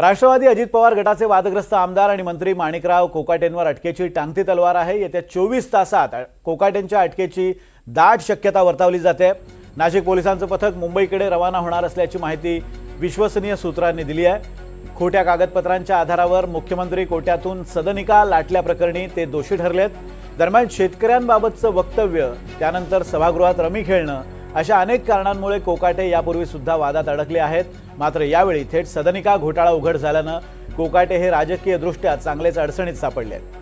राष्ट्रवादी अजित पवार गटाचे वादग्रस्त आमदार आणि मंत्री माणिकराव कोकाटेंवर अटकेची टांगती तलवार आहे। येत्या 24 तासात कोकाटेंच्या अटकेची दाट शक्यता वर्तवली जाते। नाशिक पोलिसांचं पथक मुंबईकडे रवाना होणार असल्याची माहिती विश्वसनीय सूत्रांनी दिली आहे। खोट्या कागदपत्रांच्या आधारावर मुख्यमंत्री कोट्यातून सदनिका लाटल्याप्रकरणी ते दोषी ठरलेत। दरम्यान शेतकऱ्यांबाबतचं वक्तव्य, त्यानंतर सभागृहात रमी खेळणं अशा अनेक कारणांमुळे कोकाटे यापूर्वी सुद्धा वादात अडकले आहेत। मात्र यावेळी थेट सदनिका घोटाळा उघड झाल्यानं कोकाटे हे राजकीयदृष्ट्या चांगलेच अडचणीत सापडले आहेत।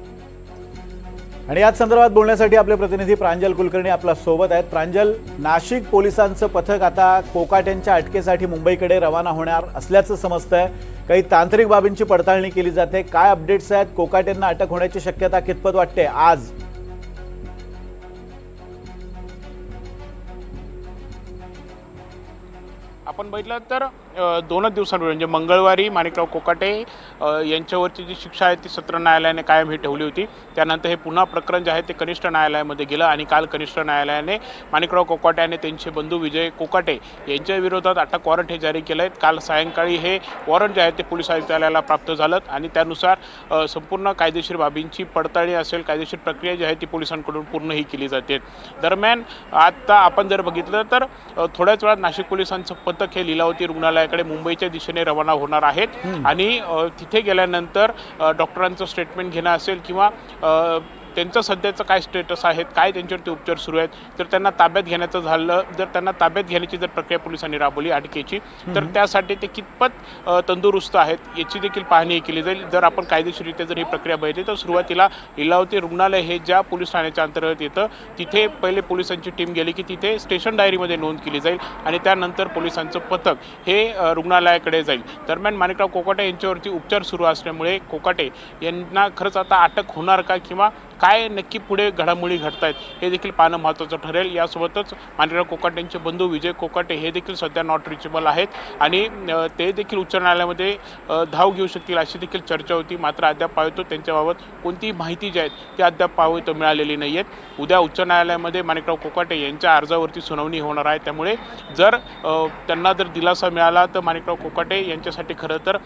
आणि याच संदर्भात बोलण्यासाठी आपले प्रतिनिधी प्रांजल कुलकर्णी आपल्या सोबत आहेत। प्रांजल, नाशिक पोलिसांचं पथक आता कोकाटेंच्या अटकेसाठी मुंबईकडे रवाना होणार असल्याचं समजतंय। काही तांत्रिक बाबींची पडताळणी केली जाते। काय अपडेट्स आहेत? कोकाटेंना अटक होण्याची शक्यता कितपत वाटते आज? आपण बघितलं तर 2 दिवसांपूर्वी म्हणजे मंगळवारी माणिकराव कोकाटे यांच्यावरची जी शिक्षा आहे ती सत्र न्यायालयाने कायम ही ठेवली होती। त्यानंतर हे पुन्हा प्रकरण जे आहे ते कनिष्ठ न्यायालयामध्ये गेलं आणि काल कनिष्ठ न्यायालयाने माणिकराव कोकाटे आणि त्यांचे बंधू विजय कोकाटे यांच्या विरोधात अटक वॉरंट हे जारी केलं आहे। काल सायंकाळी हे वॉरंट जे आहे ते पोलीस आयुक्तालयाला प्राप्त झालं आणि त्यानुसार संपूर्ण कायदेशीर बाबींची पडताळणी असेल, कायदेशीर प्रक्रिया जी आहे ती पोलिसांकडून पूर्णही केली जाते। दरम्यान आता आपण जर बघितलं तर थोड्याच वेळात नाशिक पोलिसांचं पथक हे लीलावती रुग्णालयाकडे मुंबईच्या दिशेने रवाना होणार आहेत आणि तिथे गेल्यानंतर डॉक्टरांचं स्टेटमेंट घेणं असेल किंवा त्यांचं सध्याचं काय स्टेटस आहे, काय त्यांच्यावरती उपचार सुरू आहेत, तर त्यांना ताब्यात घेण्याचं झालं, जर त्यांना ताब्यात घेण्याची जर प्रक्रिया पोलिसांनी राबवली अटकेची, तर त्यासाठी ते कितपत तंदुरुस्त आहेत याची देखील पाहणी केली जाईल। जर आपण कायदेशीररित्या जर ही प्रक्रिया बघितली तर सुरुवातीला लीलावती रुग्णालय हे ज्या पोलीस ठाण्याच्या अंतर्गत येतं तिथे पहिले पोलिसांची टीम गेली की तिथे स्टेशन डायरीमध्ये नोंद केली जाईल आणि त्यानंतर पोलिसांचं पथक हे रुग्णालयाकडे जाईल। दरम्यान माणिकराव कोकाटे यांच्यावरती उपचार सुरू असल्यामुळे कोकाटे यांना खरंच आता अटक होणार का किंवा काय नक्की पुढे घडामोडी घडत आहेत हे देखील पाहणं महत्त्वाचं ठरेल। यासोबतच माणिकराव कोकाटेंचे बंधू विजय कोकाटे हे देखील सध्या नॉट रिचेबल आहेत आणि ते देखील उच्च न्यायालयामध्ये धाव घेऊ शकतील अशी देखील चर्चा होती। मात्र अद्याप पाहतो त्यांच्याबाबत कोणतीही माहिती जी आहे ती अद्याप पाहतो मिळालेली नाही आहेत। उद्या उच्च न्यायालयामध्ये माणिकराव कोकाटे यांच्या अर्जावरती सुनावणी होणार आहे, त्यामुळे जर त्यांना जर दिलासा मिळाला तर माणिकराव कोकाटे यांच्यासाठी खरं तर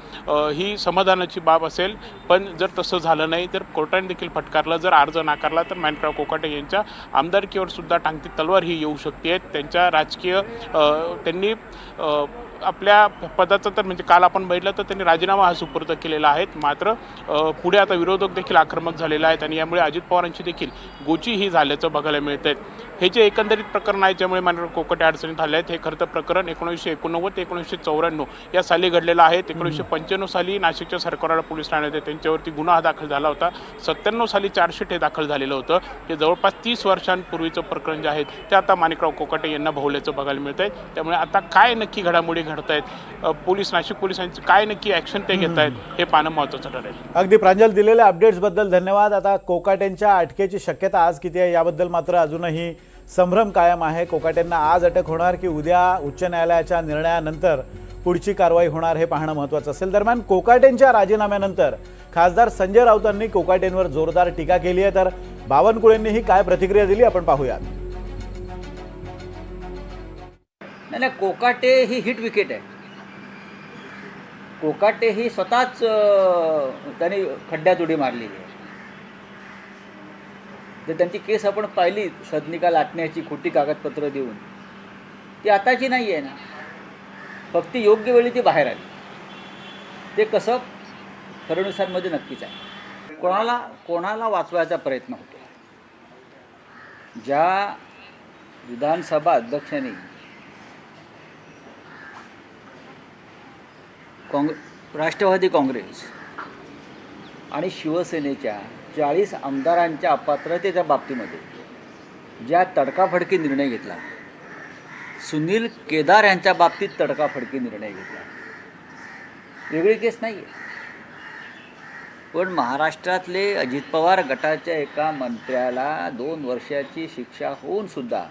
ही समाधानाची बाब असेल। पण जर तसं झालं नाही तर कोर्टाने देखील फटकारलं, जर अर्ज नाकारला तर माणिकराव कोकाटे यांच्या आमदारकीवर सुद्धा टांगती तलवार ही येऊ शकते। त्यांच्या राजकीय त्यांनी आपल्या पदाचं तर म्हणजे काल आपण बघितलं तर त्यांनी राजीनामा हा सुपूर्द केलेला आहे। मात्र पुढे आता विरोधक देखील आक्रमक झालेले आहेत आणि यामुळे अजित पवारांची देखील गोची ही झाल्याचं बघायला मिळतंय। हे जे एकंदरीत प्रकरण आहे ज्यामुळे माणिकराव कोकाटे अडचणीत आले आहेत, हे खरं तर प्रकरण 1989 ते 1994 या साली घडलेलं आहे। 1995 साली नाशिकच्या सरकारवाडा पोलीस ठाण्यात त्यांच्यावरती गुन्हा दाखल झाला होता। 97 साली चार्जशीट हे दाखल झालेलं होतं। हे जवळपास 30 वर्षांपूर्वीचं प्रकरण जे आहे ते आता माणिकराव कोकाटे यांना भोवल्याचं बघायला मिळतंय। त्यामुळे आता काय नक्की घडामोडी घडत आहेत, पोलीस नाशिक पोलिसांची काय नक्की ॲक्शन ते घेत आहेत हे पाहणं महत्त्वाचं ठरेल। अगदी प्रांजल, दिलेल्या अपडेट्सबद्दल धन्यवाद। आता कोकाटेंच्या अटकेची शक्यता आज किती आहे याबद्दल मात्र अजूनही संभ्रम कायम आहे। कोकाटेंना आज अटक होणार की उद्या उच्च न्यायालयाच्या निर्णयानंतर पुढची कारवाई होणार हे पाहणं महत्त्वाचं असेल। दरम्यान कोकाटेंच्या राजीनाम्यानंतर खासदार संजय राऊतांनी कोकाटेंवर जोरदार टीका केली आहे, तर बावनकुळेंनीही काय प्रतिक्रिया दिली आपण पाहूयात। नाही, कोकाटे ही हिट विकेट आहे। कोकाटे ही स्वतःच त्यांनी खड्ड्यात उडी मारलेली आहे। जर त्यांची केस आपण पाहिली सदनिका लाटण्याची खोटी कागदपत्र देऊन, ती आताची नाही आहे ना, फक्त योग्य वेळी ती बाहेर आली। ते कसं फडणवीसांमध्ये नक्कीच आहे। कोणाला वाचवायचा प्रयत्न होतो। ज्या विधानसभा अध्यक्षांनी राष्ट्रवादी काँग्रेस आणि शिवसेनेच्या 40 आमदारांच्या अपात्रतेच्या बाबतीमध्ये ज्या तडकाफडकी निर्णय घेतला, सुनील केदार यांच्या बाबतीत तडकाफडकी निर्णय घेतला, वेगळी केस नाही आहे। पण महाराष्ट्रातले अजित पवार गटाच्या एका मंत्र्याला 2 वर्षाची शिक्षा होऊन सुद्धा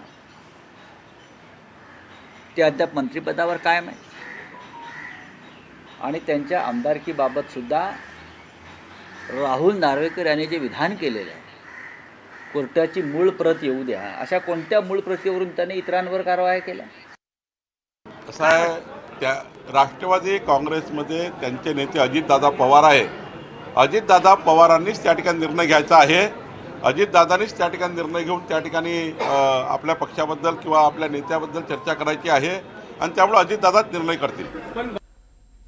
ते अद्याप मंत्रिपदावर कायम आहे आणि त्यांच्या आमदारकीबाबत सुद्धा राहुल नार्वेकर यांनी जे विधान केलेलं आहे, कोर्टाची मूळ प्रत येऊ द्या, अशा कोणत्या मूळ प्रतीवरून त्यांनी इतरांवर कारवाया केल्या? असं आहे त्या राष्ट्रवादी काँग्रेसमध्ये त्यांचे नेते अजितदादा पवार आहे. अजितदादा पवारांनीच त्या ठिकाणी निर्णय घ्यायचा आहे. अजितदादांनीच त्या ठिकाणी निर्णय घेऊन त्या ठिकाणी आपल्या पक्षाबद्दल किंवा आपल्या नेत्याबद्दल चर्चा करायची आहे आणि त्यामुळे अजितदादाच निर्णय करतील.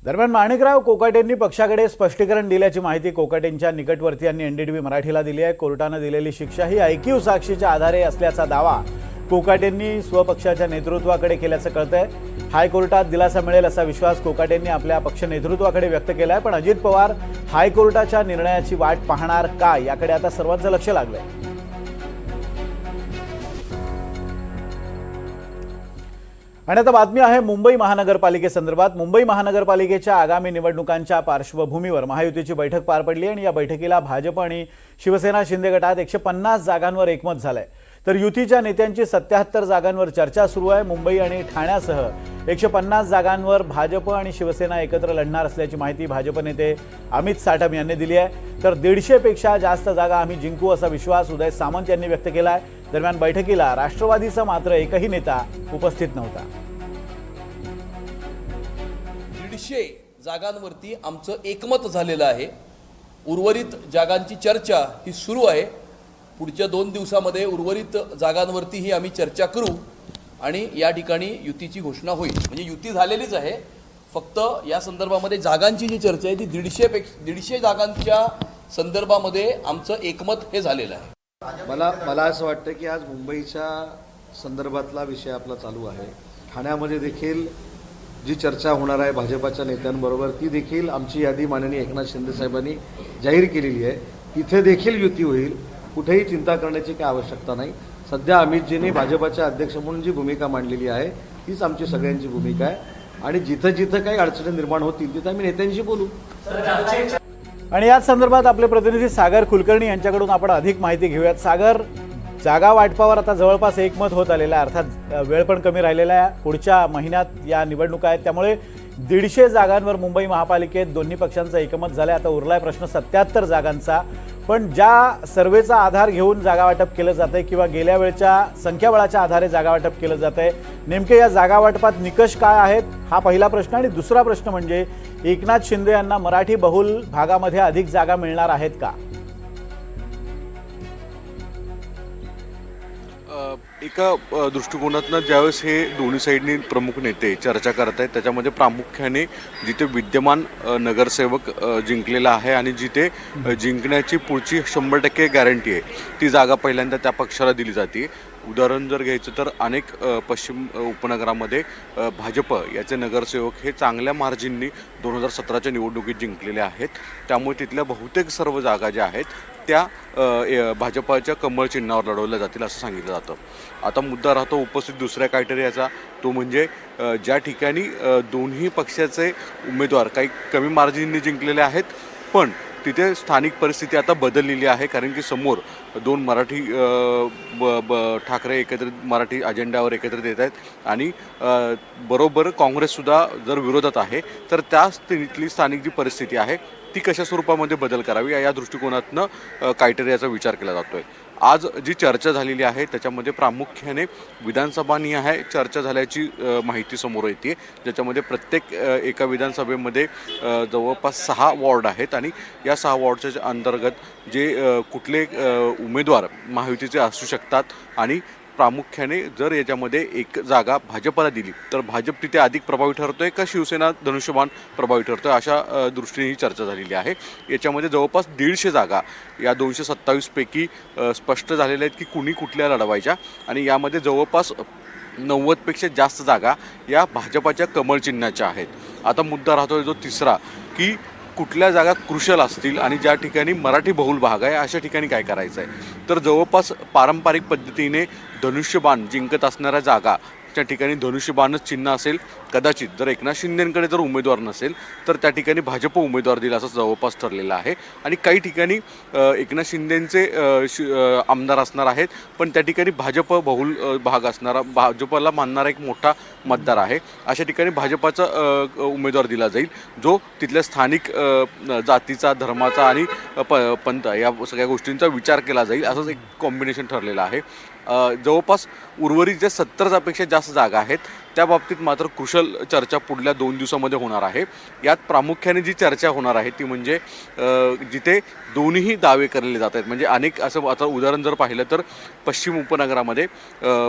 दरम्यान माणिकराव कोकाटेंनी पक्षाकडे स्पष्टीकरण दिल्याची माहिती कोकाटेंच्या निकटवर्तीयांनी एनडीटीव्ही मराठीला दिली आहे. कोर्टानं दिलेली शिक्षा ही ऐकीव साक्षीच्या आधारे असल्याचा दावा कोकाटेंनी स्वपक्षाच्या नेतृत्वाकडे केल्याचं कळतंय. हायकोर्टात दिलासा मिळेल असा विश्वास कोकाटेंनी आपल्या पक्ष नेतृत्वाकडे व्यक्त केलाय. पण अजित पवार हायकोर्टाच्या निर्णयाची वाट पाहणार का, याकडे आता सर्वांचं लक्ष लागलंय. आणि आता बातमी आहे मुंबई महानगरपालिकेसंदर्भात. मुंबई महानगरपालिकेच्या आगामी निवडणुकांच्या पार्श्वभूमीवर महायुतीची बैठक पार पडली आणि या बैठकीला भाजप आणि शिवसेना शिंदे गटात 150 जागांवर एकमत झालंय. तर युतीच्या नेत्यांची 77 जागांवर चर्चा सुरू आहे. मुंबई आणि ठाण्यासह 150 जागांवर भाजप आणि शिवसेना एकत्र लढणार असल्याची माहिती भाजप नेते अमित साटम यांनी दिली आहे. तर 150 पेक्षा जास्त जागा आम्ही जिंकू असा विश्वास उदय सामंत यांनी व्यक्त केला आहे. दरम्यान बैठकीला राष्ट्रवादीचा मात्र एकही नेता उपस्थित नव्हता. 150 जागांवरती आमचं एकमत झालेलं आहे. उर्वरित जागांची चर्चा ही सुरू आहे. पुढच्या 2 दिवसामध्ये उर्वरित जागांवरतीही आम्ही चर्चा करू आणि या ठिकाणी युतीची घोषणा होईल. म्हणजे युती झालेलीच आहे, फक्त या संदर्भामध्ये जागांची जी चर्चा आहे ती 150 जागांच्या संदर्भामध्ये आमचं एकमत हे झालेलं आहे. मला असं वाटतं की आज मुंबईच्या संदर्भातला विषय आपला चालू आहे. ठाण्यामध्ये देखील जी चर्चा होणार आहे भाजपाच्या नेत्यांबरोबर ती देखील आमची यादी माननीय एकनाथ शिंदे साहेबांनी जाहीर केलेली आहे. तिथे देखील युती होईल. कुठेही चिंता करण्याची काही आवश्यकता नाही. सध्या अमितजींनी भाजपाचे अध्यक्ष म्हणून जी भूमिका मांडलेली आहे तीच आमची सगळ्यांची भूमिका आहे आणि जिथं जिथं काही अडचणी निर्माण होतील तिथं आम्ही नेत्यांशी बोलू. आणि याच संदर्भात आपले प्रतिनिधी सागर कुलकर्णी यांच्याकडून आपण अधिक माहिती घेऊयात. सागर, जागा वाटपावर आता जवळपास एकमत होत आलेलं आहे, अर्थात वेळ पण कमी राहिलेला आहे. पुढच्या महिन्यात या निवडणुका आहेत, त्यामुळे 150 जागांवर मुंबई महापालिकेत दोन्ही पक्षांचा एकमत झालं. आता उरलाय प्रश्न 77 जागांचा. पण ज्या सर्वेचा आधार घेऊन जागा वाटप केलं जातंय किंवा गेल्या वेळच्या संख्याबळाच्या आधारे जागा वाटप केलं जातंय, नेमके या जागा वाटपात निकष काय आहेत, हा पहिला प्रश्न. आणि दुसरा प्रश्न म्हणजे एकनाथ शिंदे यांना मराठी बहुल भागामध्ये अधिक जागा मिळणार आहेत का? एका दृष्टिकोनातनं ज्यावेळेस हे दोन्ही साईडनी प्रमुख नेते चर्चा करत आहेत त्याच्यामध्ये प्रामुख्याने जिथे विद्यमान नगरसेवक जिंकलेला आहे आणि जिथे जिंकण्याची पुढची 100% गॅरंटी आहे ती जागा पहिल्यांदा त्या पक्षाला दिली जाते. उदाहरण जर घ्यायचं तर अनेक पश्चिम उपनगरामध्ये भाजप याचे नगरसेवक हे चांगल्या मार्जिननी 2017च्या निवडणुकीत जिंकलेले आहेत. त्यामुळे तिथल्या बहुतेक सर्व जागा ज्या आहेत त्या भाजपाच्या कमळ चिन्हावर लढवल्या जातील असं सांगितलं जातं. आता मुद्दा राहतो उपस्थित दुसऱ्या क्रायटेरियाचा, तो म्हणजे ज्या ठिकाणी दोन्ही पक्षाचे उमेदवार काही कमी मार्जिननी जिंकलेले आहेत पण तिथे स्थानिक परिस्थिती आता बदललेली आहे. कारण की समोर 2 मराठी ठाकरे एकत्रित मराठी अजेंड्यावर एकत्रित येत आहेत आणि बरोबर काँग्रेससुद्धा जर विरोधात आहे तर त्या तिथली स्थानिक जी परिस्थिती आहे ती कशा स्वरूपामध्ये बदल करावी या दृष्टिकोनातनं क्रायटेरियाचा विचार केला जातो आहे. आज जी चर्चा झालेली आहे त्याच्यामध्ये प्रामुख्याने विधानसभानिहाय चर्चा झाल्याची माहिती समोर येते, ज्याच्यामध्ये प्रत्येक एका विधानसभेमध्ये जवळपास 6 वॉर्ड आहेत आणि या 6 वॉर्डच्या अंतर्गत जे कुठले उमेदवार महायुतीचे असू शकतात आणि प्रामुख्याने जर याच्यामध्ये एक जागा भाजपला दिली तर भाजप तिथे अधिक प्रभावी ठरतोय का शिवसेना धनुष्यबाण प्रभावी ठरतोय अशा दृष्टीने ही चर्चा झालेली आहे. याच्यामध्ये जवळपास 150 जागा या 227 पैकी स्पष्ट झालेल्या आहेत की कुणी कुठल्या लढवायच्या आणि यामध्ये जवळपास 90पेक्षा जास्त जागा या भाजपाच्या कमळ चिन्हाच्या आहेत. आता मुद्दा राहतोय जो तिसरा की कुठल्या जागा क्रुशल असतील आणि ज्या ठिकाणी मराठी बहुल भाग आहे अशा ठिकाणी काय करायचं आहे. तर जवळपास पारंपरिक पद्धतीने धनुष्यबाण जिंकत असणाऱ्या जागा त्या ठिकाणी धनुष्यबाणच चिन्ह असेल. कदाचित जर एकनाथ शिंदेंकडे जर उमेदवार नसेल तर त्या ठिकाणी भाजप उमेदवार दिला असं जवळपास ठरलेलं आहे. आणि काही ठिकाणी एकनाथ शिंदेंचे आमदार असणार आहेत पण त्या ठिकाणी भाजप बहुल भाग असणारा भाजपला मानणारा एक मोठा मतदार आहे. अशा ठिकाणी भाजपाचा उमेदवार दिला जाईल जो तिथल्या स्थानिक जातीचा धर्माचा आणि पंथ या सगळ्या गोष्टींचा विचार केला जाईल असंच एक कॉम्बिनेशन ठरलेलं आहे. जवळपास उर्वरित ज्या 70पेक्षा जास्त जागा आहेत त्या बाबतीत मात्र कुशल चर्चा पुढल्या 2 दिवसामध्ये होणार आहे. यात प्रामुख्याने जी चर्चा होणार आहे ती म्हणजे जिथे दोन्हीही दावे केले जात आहेत. म्हणजे अनेक असं आता उदाहरण जर पाहिलं तर पश्चिम उपनगरामध्ये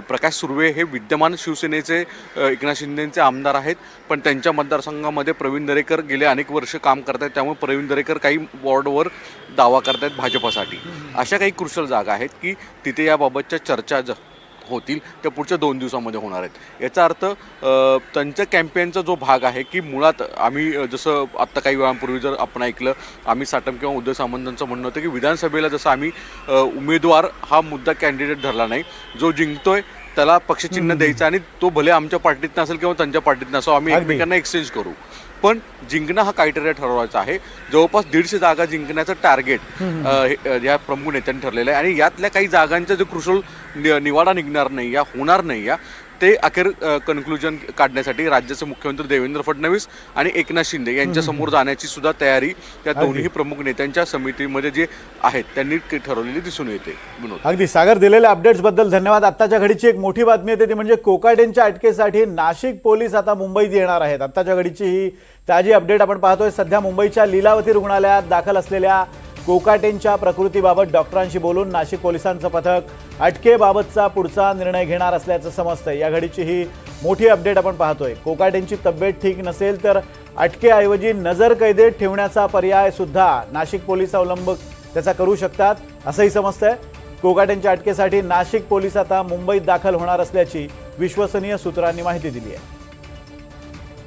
प्रकाश सुर्वे हे विद्यमान शिवसेनेचे एकनाथ शिंदेचे आमदार आहेत, पण त्यांच्या मतदारसंघामध्ये प्रवीण दरेकर गेले अनेक वर्ष काम करत आहेत. त्यामुळे प्रवीण दरेकर काही वॉर्डवर दावा करत आहेत भाजपसाठी. अशा काही क्रुशल जागा आहेत की तिथे याबाबतच्या चर्चा होतील त्या पुढच्या 2 दिवसामध्ये होणार आहेत. याचा अर्थ त्यांच्या कॅम्पेनचा जो भाग आहे की मुळात आम्ही जसं आत्ता काही वेळांपूर्वी जर आपण ऐकलं आम्ही साटम किंवा उद्धव सामंतांचं म्हणणं होतं की विधानसभेला जसं आम्ही उमेदवार हा मुद्दा कॅन्डिडेट धरला नाही, जो जिंकतोय त्याला पक्षचिन्ह द्यायचं आणि तो भले आमच्या पार्टीत नसेल किंवा त्यांच्या पार्टीत नसो, आम्ही एकमेकांना एक्सचेंज करू. पण जिंकणं हा क्रायटेरिया ठरवायचा आहे. जवळपास 150 जागा जिंकण्याचं टार्गेट या प्रमुख नेत्यांनी ठरलेलं आहे आणि यातल्या काही जागांचा जो क्रुशल निवाडा निघणार नाही या होणार नाही या ते अखेर कन्क्लुजन काढण्यासाठी राज्याचे मुख्यमंत्री देवेंद्र फडणवीस आणि एकनाथ शिंदे यांच्यासमोर जाण्याची सुद्धा तयारी त्या दोन्ही प्रमुख नेत्यांच्या समितीमध्ये जे आहेत त्यांनी ठरवलेली दिसून येते. अगदी सागर, दिलेल्या अपडेट्सबद्दल धन्यवाद. आत्ताच्या घडीची एक मोठी बातमी येते ती म्हणजे कोकाटेंच्या अटकेसाठी नाशिक पोलीस आता मुंबईत येणार आहेत. आत्ताच्या घडीची ही ताजी अपडेट आपण पाहतोय. सध्या मुंबईच्या लीलावती रुग्णालयात दाखल असलेल्या कोकाटेंच्या प्रकृतीबाबत डॉक्टरांशी बोलून नाशिक पोलिसांचं पथक अटकेबाबतचा पुढचा निर्णय घेणार असल्याचं समजतंय. या घडीची ही मोठी अपडेट आपण पाहतोय. कोकाटेंची तब्येत ठीक नसेल तर अटकेऐवजी नजरकैदेत ठेवण्याचा पर्याय सुद्धा नाशिक पोलीस अवलंब त्याचा करू शकतात असंही समजतंय. कोकाटेंच्या अटकेसाठी नाशिक पोलीस आता मुंबईत दाखल होणार असल्याची विश्वसनीय सूत्रांनी माहिती दिली आहे.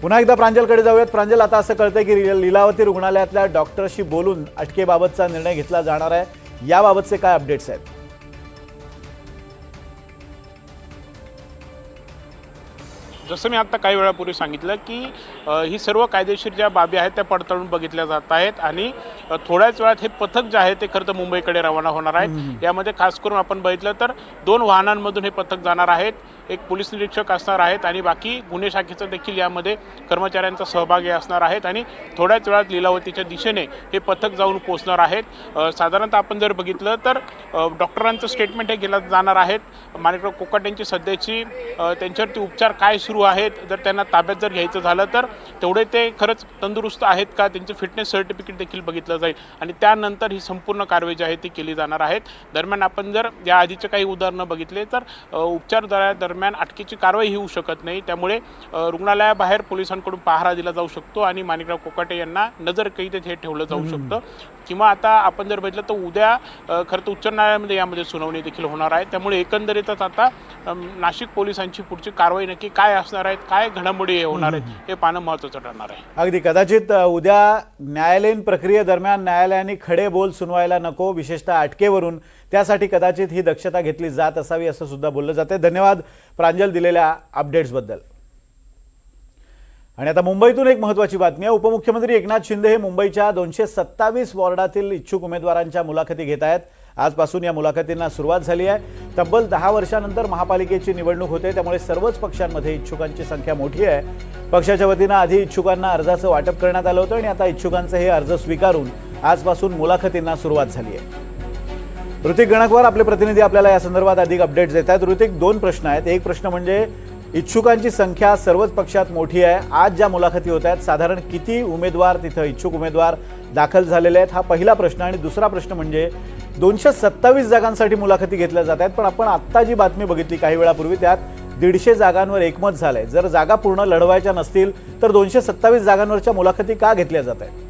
पुन्हा एकदा प्रांजलकडे जाऊयात. प्रांजल, आता असं कळतंय की लीलावती रुग्णालयातल्या डॉक्टरशी बोलून अटकेबाबतचा निर्णय घेतला जाणार आहे. याबाबतचे काय अपडेट्स आहेत? जसं मी आत्ता काही वेळापूर्वी सांगितलं की ही सर्व कायदेशीर ज्या बाबी आहेत त्या पडताळून बघितल्या जात आहेत आणि थोड्याच वेळात हे पथक जे आहे ते खरं तर मुंबईकडे रवाना होणार आहेत. यामध्ये खास करून आपण बघितलं तर 2 वाहनांमधून हे पथक जाणार आहेत. एक पोलीस निरीक्षक असणार आहेत आणि बाकी गुन्हे शाखेचं देखील यामध्ये कर्मचाऱ्यांचा सहभागी असणार आहेत आणि थोड्याच वेळात लीलावतीच्या दिशेने हे पथक जाऊन पोहोचणार आहेत. साधारणतः आपण जर बघितलं तर डॉक्टरांचं स्टेटमेंट हे गेलं जाणार आहेत. माणिकराव कोकाटेंची सध्याची त्यांच्यावरती उपचार काय सुरू आहेत, जर त्यांना ताब्यात जर घ्यायचं झालं तर तेवढे ते खरंच तंदुरुस्त आहेत का, त्यांचे फिटनेस सर्टिफिकेट देखील बघितलं जाईल आणि त्यानंतर ही संपूर्ण कारवाई जी आहे ती केली जाणार आहेत. दरम्यान आपण जर या आधीचे काही उदाहरणं बघितले तर उपचार दरम्यान अटकेची कारवाई होऊ शकत नाही. त्यामुळे रुग्णालयाबाहेर पोलिसांकडून पहारा दिला जाऊ शकतो आणि माणिकराव कोकाटे यांना नजरकैदेत हे ठेवलं जाऊ शकतं. किंवा आता आपण जर बघितलं तर उद्या खरं तर उच्च न्यायालयामध्ये यामध्ये सुनावणी देखील होणार आहे. त्यामुळे एकंदरीतच आता नाशिक पोलिसांची पुढची कारवाई नक्की काय असणार आहेत, काय घडामोडी होणार आहेत हे पाहणं महत्त्वाचं ठरणार आहे. अगदी कदाचित उद्या न्यायालयीन प्रक्रियेदरम्यान न्यायालयाने खडे बोल सुनवायला नको, विशेषतः अटकेवरून. त्यासाठी कदाचित ही दक्षता घेतली जात असावी असं सुद्धा बोललं जाते. धन्यवाद प्रांजल दिलेल्या अपडेट्सबद्दल. आणि आता मुंबईतून एक महत्त्वाची बातमी आहे. उपमुख्यमंत्री एकनाथ शिंदे हे मुंबईच्या 227 वॉर्डातील इच्छुक उमेदवारांच्या मुलाखती घेत आहेत. आजपासून या मुलाखतींना सुरुवात झाली आहे. तब्बल 10 वर्षांनंतर महापालिकेची निवडणूक होते, त्यामुळे सर्वच पक्षांमध्ये इच्छुकांची संख्या मोठी आहे. पक्षाच्या वतीनं आधी इच्छुकांना अर्जाचं वाटप करण्यात आलं होतं आणि आता इच्छुकांचे हे अर्ज स्वीकारून आजपासून मुलाखतींना सुरुवात झाली आहे. ऋतिक गणकवार आपले प्रतिनिधी आपल्याला या संदर्भात अधिक अपडेट्स देत आहेत. ऋतिक, 2 प्रश्न आहेत. एक प्रश्न म्हणजे इच्छुकांची संख्या सर्वच पक्षात मोठी आहे. आज ज्या मुलाखती होत आहेत साधारण किती उमेदवार तिथं इच्छुक उमेदवार दाखल झालेले आहेत, हा पहिला प्रश्न. आणि दुसरा प्रश्न म्हणजे 227 जागांसाठी मुलाखती घेतल्या जात आहेत, पण आपण आत्ता जी बातमी बघितली काही वेळापूर्वी त्यात 150 जागांवर एकमत झालंय. जर जागा पूर्ण लढवायच्या नसतील तर 227 जागांवरच्या मुलाखती का घेतल्या जात आहेत?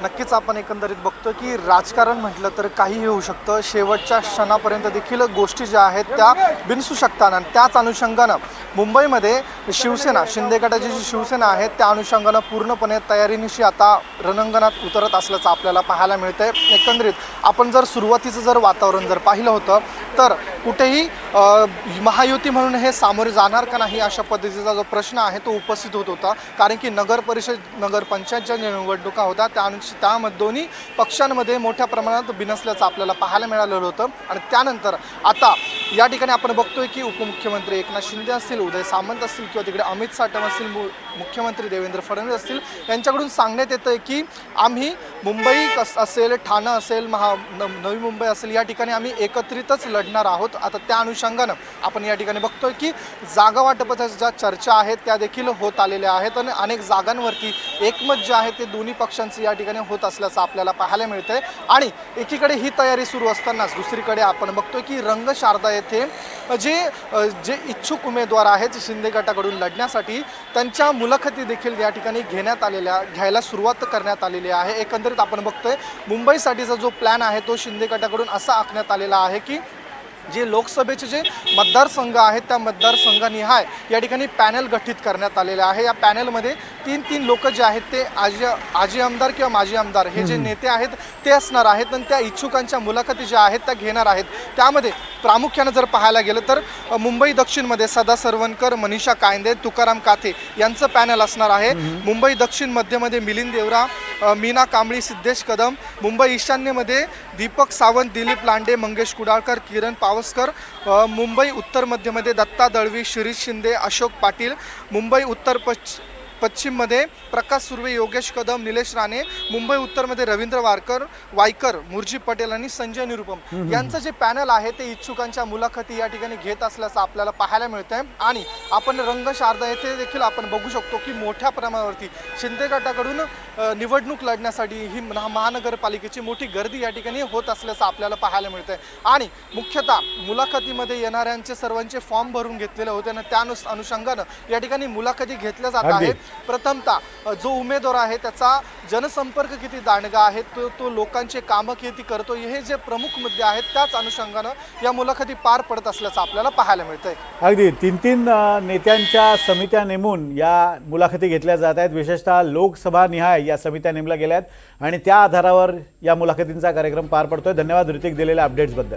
नक्कीच आपण एकंदरीत बघतो की राजकारण म्हटलं तर काहीही होऊ शकतं. शेवटच्या क्षणापर्यंत देखील गोष्टी ज्या आहेत त्या बिनसू शकतात आणि त्याच अनुषंगानं मुंबईमध्ये शिवसेना, शिंदे गटाची जी शिवसेना आहे त्या अनुषंगानं पूर्णपणे तयारीनिशी आता रणांगणात उतरत असल्याचं आपल्याला पाहायला मिळतंय. एकंदरीत आपण जर सुरुवातीचं जर वातावरण जर पाहिलं होतं तर कुठेही महायुती म्हणून हे सामोरे जाणार का नाही अशा पद्धतीचा जो प्रश्न आहे तो उपस्थित होत होता. कारण की नगर परिषद, नगरपंचायतच्या ज्या निवडणुका होत्या त्या दोन्ही पक्षांमध्ये मोठ्या प्रमाणात बिनसल्याचं आपल्याला पाहायला मिळालेलं होतं. आणि त्यानंतर आता या ठिकाणी आपण बघतोय की उपमुख्यमंत्री एकनाथ शिंदे असतील, उदय सामंत असतील किंवा तिकडे अमित साटम असतील, मुख्यमंत्री देवेंद्र फडणवीस असतील, यांच्याकडून सांगण्यात येतं की आम्ही मुंबई असेल, ठाणं असेल, नवी मुंबई असेल, या ठिकाणी आम्ही एकत्रितच लढणार आहोत. आता त्या अनुषंगानं आपण या ठिकाणी बघतोय की जागा वाटपाच्या ज्या चर्चा आहेत त्या देखील होत आलेल्या आहेत आणि अनेक जागांवरती एकमत जे आहे ते दोन्ही पक्षांचं या ठिकाणी होत असल्याचं आपल्याला पाहायला मिळतंय. आणि एकीकडे ही तयारी सुरू असतानाच दुसरीकडे आपण बघतोय की रंगशारदा येथे जे इच्छुक उमेदवार आहेत शिंदे गटाकडून लढण्यासाठी त्यांच्या मुलाखती देखील या ठिकाणी घ्यायला सुरुवात करण्यात आलेली आहे. एकंदरीत आपण बघतोय मुंबईसाठीचा जो प्लॅन आहे तो शिंदे गटाकडून असा आखण्यात आलेला आहे की जे लोकसभेचे जे मतदारसंघ आहेत त्या मतदारसंघानिहाय या ठिकाणी पॅनल गठीत करण्यात आलेले आहे. या पॅनलमध्ये तीन लोक जे आहेत ते आजी आमदार किंवा माजी आमदार हे जे नेते आहेत ते असणार आहेत आणि त्या इच्छुकांच्या मुलाखती ज्या आहेत त्या घेणार आहेत. त्यामध्ये प्रामुख्यानं जर पाहायला गेलं तर मुंबई दक्षिणमध्ये सदा सरवणकर, मनीषा कायंदे, तुकाराम काथे यांचं पॅनल असणार आहे. मुंबई दक्षिण मध्यमध्ये मिलिंद देवरा, मीना कांबळी, सिद्धेश कदम. मुंबई ईशान्येमध्ये दीपक सावंत, दिलीप लांडे, मंगेश कुडाळकर, किरण पावसकर. मुंबई उत्तर मध्यमध्ये दत्ता दळवी, शिरीष शिंदे, अशोक पाटील. मुंबई उत्तर पश्चिममध्ये प्रकाश सुर्वे, योगेश कदम, निलेश राणे. मुंबई उत्तरमध्ये रवींद्र वायकर, मुर्जी पटेल आणि संजय निरुपम यांचं जे पॅनल आहे ते इच्छुकांच्या मुलाखती या ठिकाणी घेत असल्याचं आपल्याला पाहायला मिळतंय. आणि आपण रंगशारदा येथे देखील आपण बघू शकतो की मोठ्या प्रमाणावरती शिंदे गटाकडून निवडणूक लढण्यासाठी ही महानगरपालिकेची मोठी गर्दी या ठिकाणी होत असल्याचं आपल्याला पाहायला मिळतंय. आणि मुख्यतः मुलाखतीमध्ये येणाऱ्यांचे सर्वांचे फॉर्म भरून घेतलेले होते आणि त्या अनुषंगानं या ठिकाणी मुलाखती घेतल्या जात आहेत. प्रथमतः जो उमेदवार आहे त्याचा जनसंपर्क किती दांडगा आहे, तो लोकांचे कामं किती करतो, हे जे प्रमुख मुद्दे आहेत त्याच अनुषंगानं या मुलाखती पार पडत असल्याचं आपल्याला पाहायला मिळतंय. अगदी तीन नेत्यांच्या समित्या नेमून या मुलाखती घेतल्या जात आहेत. विशेषतः लोकसभा निहाय या समित्या नेमल्या गेल्या आहेत आणि त्या आधारावर या मुलाखतींचा कार्यक्रम पार पडतोय. धन्यवाद ऋतिक दिलेल्या अपडेट्सबद्दल.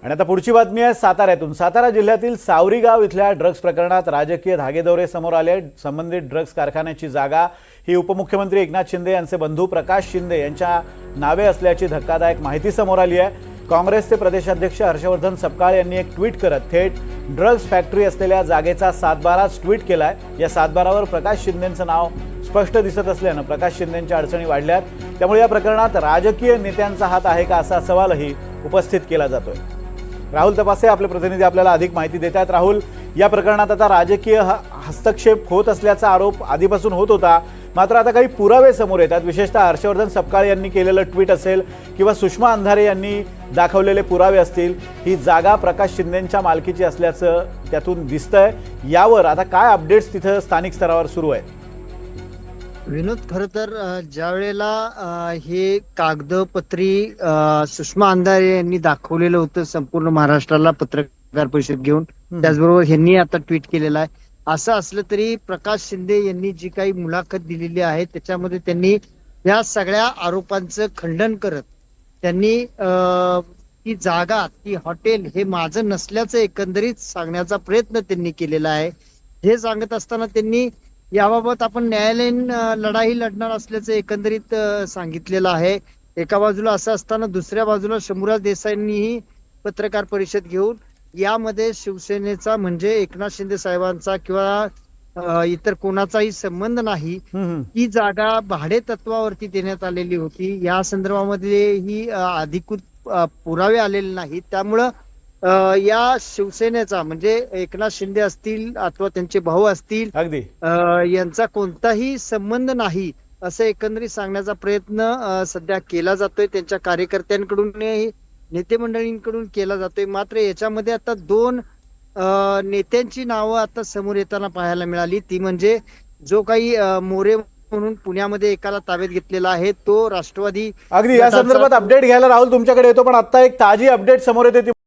आणि आता पुढची बातमी आहे साताऱ्यातून. सातारा जिल्ह्यातील सावरी गाव इथल्या ड्रग्ज प्रकरणात राजकीय धागेदौरे समोर आले. संबंधित ड्रग्ज कारखान्याची जागा ही उपमुख्यमंत्री एकनाथ शिंदे यांचे बंधू प्रकाश शिंदे यांच्या नावे असल्याची धक्कादायक माहिती समोर आली आहे. काँग्रेसचे प्रदेशाध्यक्ष हर्षवर्धन सपकाळ यांनी एक ट्विट करत थेट ड्रग्ज फॅक्टरी असलेल्या जागेचा 7/12 ट्विट केलाय. या 7/12वर प्रकाश शिंदेंचं नाव स्पष्ट दिसत असल्यानं प्रकाश शिंदेंच्या अडचणी वाढल्यात. त्यामुळे या प्रकरणात राजकीय नेत्यांचा हात आहे का असा सवालही उपस्थित केला जातोय. राहुल तपासे आपले प्रतिनिधी आपल्याला अधिक माहिती देत आहेत. राहुल, या प्रकरणात आता राजकीय हस्तक्षेप होत असल्याचा आरोप आधीपासून होत होता, मात्र आता काही पुरावे समोर येतात. विशेषतः हर्षवर्धन सपकाळ यांनी केलेलं ट्विट असेल किंवा सुषमा अंधारे यांनी दाखवलेले पुरावे असतील, ही जागा प्रकाश शिंदेंच्या मालकीची असल्याचं त्यातून दिसतंय. यावर आता काय अपडेट्स तिथं स्थानिक स्तरावर सुरू आहेत? विनोद, खरं तर ज्या वेळेला हे कागदपत्री सुषमा अंधारे यांनी दाखवलेलं होतं संपूर्ण महाराष्ट्राला पत्रकार परिषद घेऊन, त्याचबरोबर ह्यांनी आता ट्विट केलेलं आहे. असं असलं तरी प्रकाश शिंदे यांनी जी काही मुलाखत दिलेली आहे त्याच्यामध्ये त्यांनी या सगळ्या आरोपांचं खंडन करत त्यांनी ती जागा, ती हॉटेल हे माझं नसल्याचं एकंदरीत सांगण्याचा प्रयत्न त्यांनी केलेला आहे. हे सांगत असताना त्यांनी याबाबत आपण न्यायालयीन लढाई लढणार असल्याचं एकंदरीत सांगितलेलं आहे. एका बाजूला असं असताना दुसऱ्या बाजूला शंभूराज देसाईंनीही पत्रकार परिषद घेऊन यामध्ये शिवसेनेचा म्हणजे एकनाथ शिंदे साहेबांचा किंवा इतर कोणाचाही संबंध नाही, ही जागा भाडे तत्वावरती देण्यात आलेली होती, या संदर्भामध्ये ही अधिकृत पुरावे आलेले नाहीत. त्यामुळं या शिवसेनेचा म्हणजे एकनाथ शिंदे असतील अथवा त्यांचे भाऊ असतील अगदी यांचा कोणताही संबंध नाही असं एकंदरीत सांगण्याचा प्रयत्न सध्या केला जातोय. त्यांच्या कार्यकर्त्यांकडून, नेते मंडळींकडून केला जातोय. मात्र याच्यामध्ये आता 2 नेत्यांची नावं आता समोर येताना पाहायला मिळाली. ती म्हणजे जो काही मोरे म्हणून पुण्यामध्ये एकाला ताब्यात घेतलेला आहे तो राष्ट्रवादी. अगदी या संदर्भात अपडेट घ्यायला राहुल तुमच्याकडे येतो, पण आता एक ताजी अपडेट समोर येते.